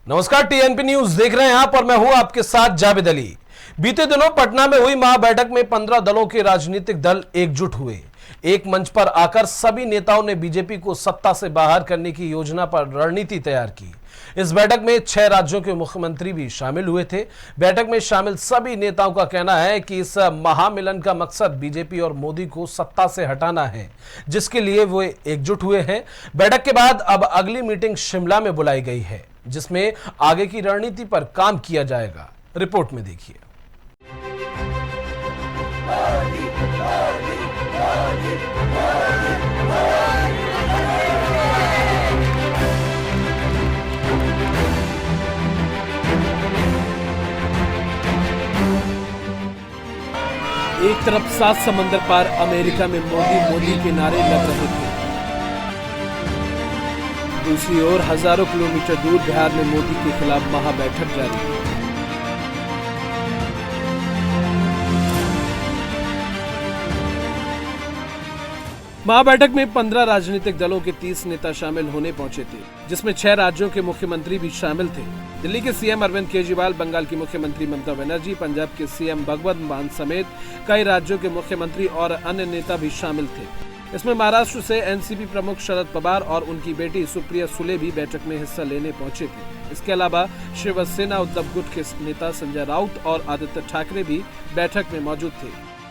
नमस्कार, TNP news देख रहे हैं आप और मैं हूं आपके साथ जावेद अली। बीते दिनों पटना में हुई महाबैठक में 15 दलों के राजनीतिक दल एकजुट हुए। एक मंच पर आकर सभी नेताओं ने बीजेपी को सत्ता से बाहर करने की योजना पर रणनीति तैयार की। इस बैठक में 6 राज्यों के मुख्यमंत्री भी शामिल हुए थे। बैठक में शामिल सभी नेताओं का कहना है कि इस महामिलन का मकसद बीजेपी और मोदी को सत्ता से हटाना है, जिसके लिए वो एकजुट हुए हैं। बैठक के बाद अब अगली मीटिंग शिमला में बुलाई गई है, जिसमें आगे की रणनीति पर काम किया जाएगा। रिपोर्ट में देखिए। एक तरफ 7 समंदर पार अमेरिका में मोदी मोदी के नारे लग रहे थे, दूसरी ओर हजारों किलोमीटर दूर बिहार में मोदी के खिलाफ महाबैठक जारी है। महाबैठक में 15 राजनीतिक दलों के 30 नेता शामिल होने पहुंचे थे, जिसमें 6 राज्यों के मुख्यमंत्री भी शामिल थे। दिल्ली के सीएम अरविंद केजरीवाल, बंगाल की मुख्यमंत्री ममता बनर्जी, पंजाब के सीएम भगवंत मान समेत कई राज्यों के मुख्यमंत्री और अन्य नेता भी शामिल थे। इसमें महाराष्ट्र से एनसीपी प्रमुख शरद पवार और उनकी बेटी सुप्रिया सुले भी बैठक में हिस्सा लेने पहुंचे थे। इसके अलावा शिवसेना उद्धव गुट के नेता संजय राउत और आदित्य ठाकरे भी बैठक में मौजूद थे।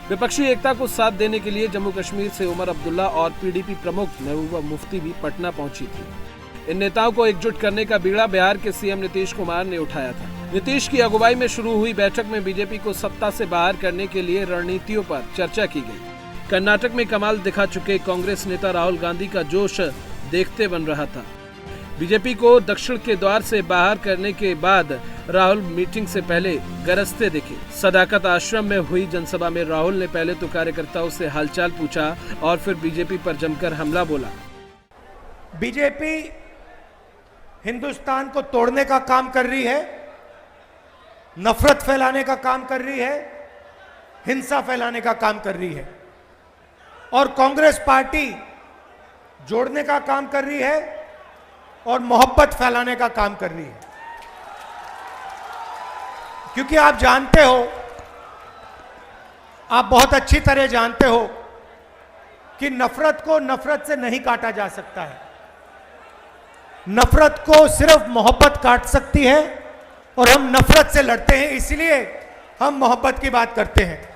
विपक्षी एकता को साथ देने के लिए जम्मू कश्मीर से उमर अब्दुल्ला और पीडीपी प्रमुख महबूबा मुफ्ती भी पटना पहुंची थी। इन नेताओं को एकजुट करने का बीड़ा बिहार के सीएम नीतीश कुमार ने उठाया था। नीतीश की अगुवाई में शुरू हुई बैठक में बीजेपी को सत्ता से बाहर करने के लिए रणनीतियों पर चर्चा की गई। कर्नाटक में कमाल दिखा चुके कांग्रेस नेता राहुल गांधी का जोश देखते बन रहा था। बीजेपी को दक्षिण के द्वार से बाहर करने के बाद राहुल मीटिंग से पहले गरजते दिखे। सदाकत आश्रम में हुई जनसभा में राहुल ने पहले तो कार्यकर्ताओं से हालचाल पूछा और फिर बीजेपी पर जमकर हमला बोला। बीजेपी हिंदुस्तान को तोड़ने का काम कर रही है, नफरत फैलाने का काम कर रही है, हिंसा फैलाने का काम कर रही है, और कांग्रेस पार्टी जोड़ने का काम कर रही है और मोहब्बत फैलाने का काम कर रही है। क्योंकि आप जानते हो, आप बहुत अच्छी तरह जानते हो कि नफरत को नफरत से नहीं काटा जा सकता है। नफरत को सिर्फ मोहब्बत काट सकती है और हम नफरत से लड़ते हैं, इसलिए हम मोहब्बत की बात करते हैं।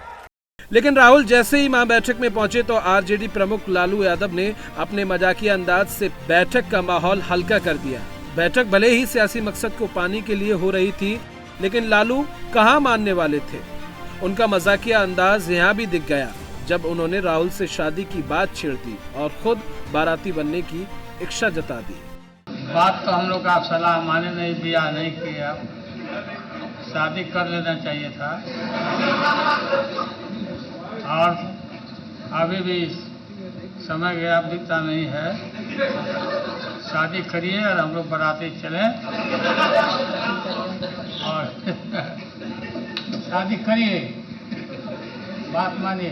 लेकिन राहुल जैसे ही महाबैठक में पहुंचे तो आरजेडी प्रमुख लालू यादव ने अपने मजाकिया अंदाज से बैठक का माहौल हल्का कर दिया। बैठक भले ही सियासी मकसद को पाने के लिए हो रही थी, लेकिन लालू कहां मानने वाले थे। उनका मजाकिया अंदाज यहाँ भी दिख गया जब उन्होंने राहुल से शादी की बात छेड़ दी और खुद बाराती बनने की इच्छा जता दी। बात तो हम लोग का सलाह माने नहीं, ब्याह नहीं किया, शादी कर लेना चाहिए था। और अभी भी समय गया, बीता नहीं है। शादी करिए और हम लोग बाराती चलें और शादी करिए, बात मानिए।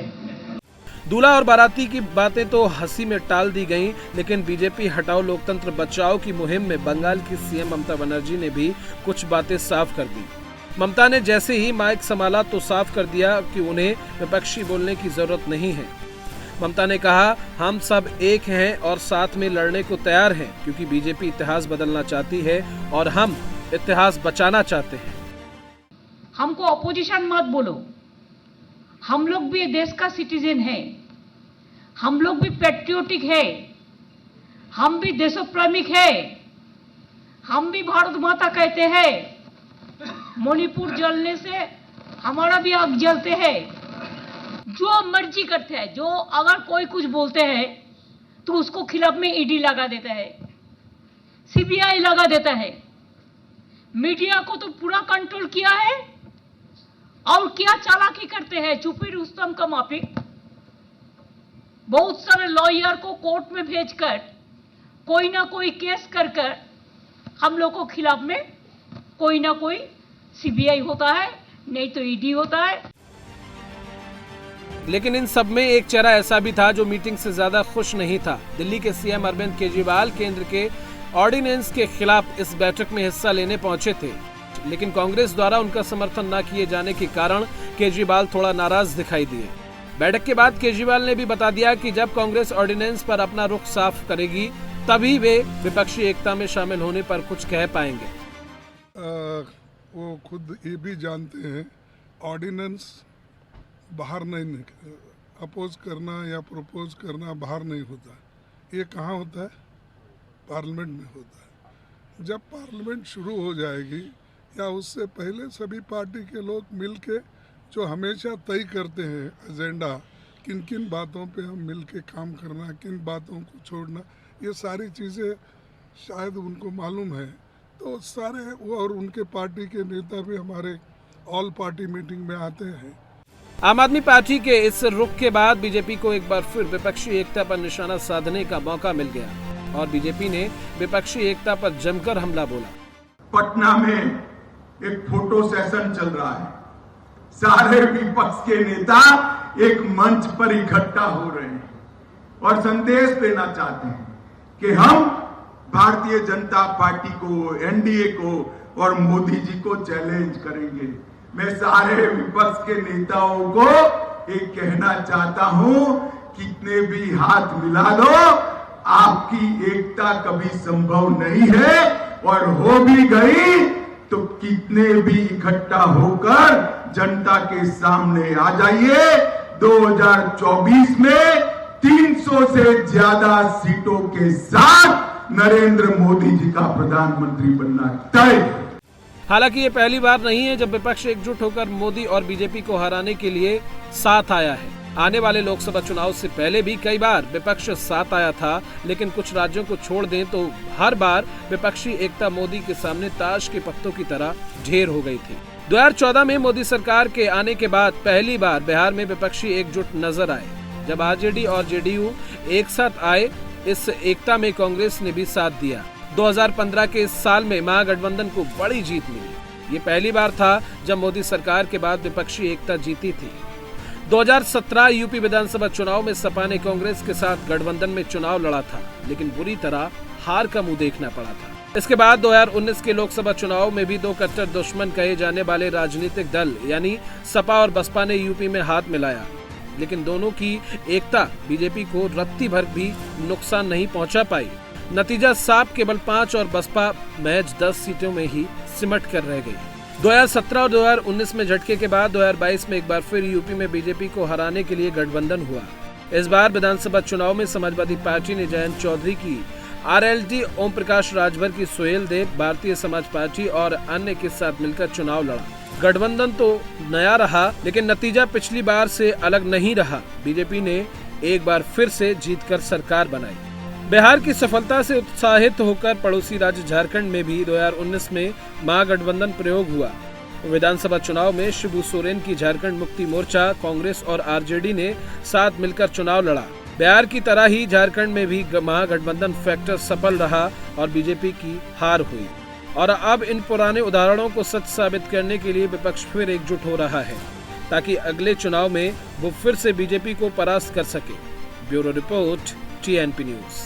दूल्हा और बाराती की बातें तो हंसी में टाल दी गईं, लेकिन बीजेपी हटाओ लोकतंत्र बचाओ की मुहिम में बंगाल की सीएम ममता बनर्जी ने भी कुछ बातें साफ कर दी। ममता ने जैसे ही माइक संभाला तो साफ कर दिया कि उन्हें विपक्षी बोलने की जरूरत नहीं है। ममता ने कहा, हम सब एक हैं और साथ में लड़ने को तैयार हैं, क्योंकि बीजेपी इतिहास बदलना चाहती है और हम इतिहास बचाना चाहते हैं। हमको अपोजिशन मत बोलो, हम लोग भी देश का सिटीजन है, हम लोग भी पैट्रियोटिक है, हम भी देशप्रेमिक है, हम भी भारत माता कहते हैं। मणिपुर जलने से हमारा भी आग जलते हैं। जो मर्जी करते हैं, जो अगर कोई कुछ बोलते हैं तो उसको खिलाफ में ईडी लगा देता है, सीबीआई लगा देता है। मीडिया को तो पूरा कंट्रोल किया है और क्या चालाकी करते हैं, छुपी रुस्तम का माफिक। बहुत सारे लॉयर को कोर्ट में भेजकर कोई ना कोई केस कर हम लोग को खिलाफ में कोई ना कोई सीबीआई होता है, नहीं तो ईडी होता है। लेकिन इन सब में एक चेहरा ऐसा भी था जो मीटिंग से ज्यादा खुश नहीं था। दिल्ली के सीएम अरविंद केजरीवाल केंद्र के ऑर्डिनेंस के खिलाफ इस बैठक में हिस्सा लेने पहुंचे थे, लेकिन कांग्रेस द्वारा उनका समर्थन न किए जाने के कारण केजरीवाल थोड़ा नाराज दिखाई दिए। बैठक के बाद केजरीवाल ने भी बता दिया कि जब कांग्रेस ऑर्डिनेंस पर अपना रुख साफ करेगी तभी वे विपक्षी एकता में शामिल होने पर कुछ कह पाएंगे। वो खुद ये भी जानते हैं ऑर्डिनेंस बाहर नहीं अपोज करना या प्रपोज करना बाहर नहीं होता, ये कहाँ होता है? पार्लियामेंट में होता है। जब पार्लियामेंट शुरू हो जाएगी या उससे पहले सभी पार्टी के लोग मिलके जो हमेशा तय करते हैं एजेंडा, किन किन बातों पे हम मिलके काम करना, किन बातों को छोड़ना, ये सारी चीज़ें शायद उनको मालूम है। तो सारे वो और उनके पार्टी के नेता भी हमारे ऑल पार्टी मीटिंग में आते हैं। आम आदमी पार्टी के इस रुख के बाद बीजेपी को एक बार फिर विपक्षी एकता पर निशाना साधने का मौका मिल गया और बीजेपी ने विपक्षी एकता पर जमकर हमला बोला। पटना में एक फोटो सेशन चल रहा है, सारे विपक्ष के नेता एक मंच पर इकट्ठा हो रहे हैं और संदेश देना चाहते हैं कि हम भारतीय जनता पार्टी को, एनडीए को और मोदी जी को चैलेंज करेंगे। मैं सारे विपक्ष के नेताओं को एक कहना चाहता हूं, कितने भी हाथ मिला लो, आपकी एकता कभी संभव नहीं है और हो भी गई तो कितने भी इकट्ठा होकर जनता के सामने आ जाइए। 2024 में 300 से ज्यादा सीटों के साथ नरेंद्र मोदी जी का प्रधानमंत्री बनना तय। हालांकि ये पहली बार नहीं है जब विपक्ष एकजुट होकर मोदी और बीजेपी को हराने के लिए साथ आया है। आने वाले लोकसभा चुनाव से पहले भी कई बार विपक्ष साथ आया था, लेकिन कुछ राज्यों को छोड़ दें तो हर बार विपक्षी एकता मोदी के सामने ताश के पत्तों की तरह ढेर हो गई थी। 2014 में मोदी सरकार के आने के बाद पहली बार बिहार में विपक्षी एकजुट नजर आए। जब आरजेडी और जेडीयू एक साथ आए, इस एकता में कांग्रेस ने भी साथ दिया। 2015 के इस साल में महागठबंधन को बड़ी जीत मिली। ये पहली बार था जब मोदी सरकार के बाद विपक्षी एकता जीती थी। 2017 यूपी विधानसभा चुनाव में सपा ने कांग्रेस के साथ गठबंधन में चुनाव लड़ा था, लेकिन बुरी तरह हार का मुंह देखना पड़ा था। इसके बाद 2019 के लोकसभा चुनाव में भी दो कट्टर दुश्मन कहे जाने वाले राजनीतिक दल यानी सपा और बसपा ने यूपी में हाथ मिलाया, लेकिन दोनों की एकता बीजेपी को रत्ती भर भी नुकसान नहीं पहुंचा पाई। नतीजा साफ, केवल 5 और बसपा महज 10 सीटों में ही सिमट कर रह गई। 2017 और 2019 में झटके के बाद 2022 में एक बार फिर यूपी में बीजेपी को हराने के लिए गठबंधन हुआ। इस बार विधानसभा चुनाव में समाजवादी पार्टी ने जयंत चौधरी की, आरएलडी ओम प्रकाश राजभर की सोहेल देव, भारतीय समाज पार्टी और अन्य के साथ मिलकर चुनाव लड़ा। गठबंधन तो नया रहा, लेकिन नतीजा पिछली बार से अलग नहीं रहा। बीजेपी ने एक बार फिर से जीतकर सरकार बनाई। बिहार की सफलता से उत्साहित होकर पड़ोसी राज्य झारखंड में भी 2019 में महागठबंधन प्रयोग हुआ। विधानसभा चुनाव में शिबू सोरेन की झारखंड मुक्ति मोर्चा, कांग्रेस और आरजेडी ने साथ मिलकर चुनाव लड़ा। बिहार की तरह ही झारखंड में भी महागठबंधन फैक्टर सफल रहा और बीजेपी की हार हुई। और अब इन पुराने उदाहरणों को सच साबित करने के लिए विपक्ष फिर एकजुट हो रहा है, ताकि अगले चुनाव में वो फिर से बीजेपी को परास्त कर सके। Bureau report, TNP news.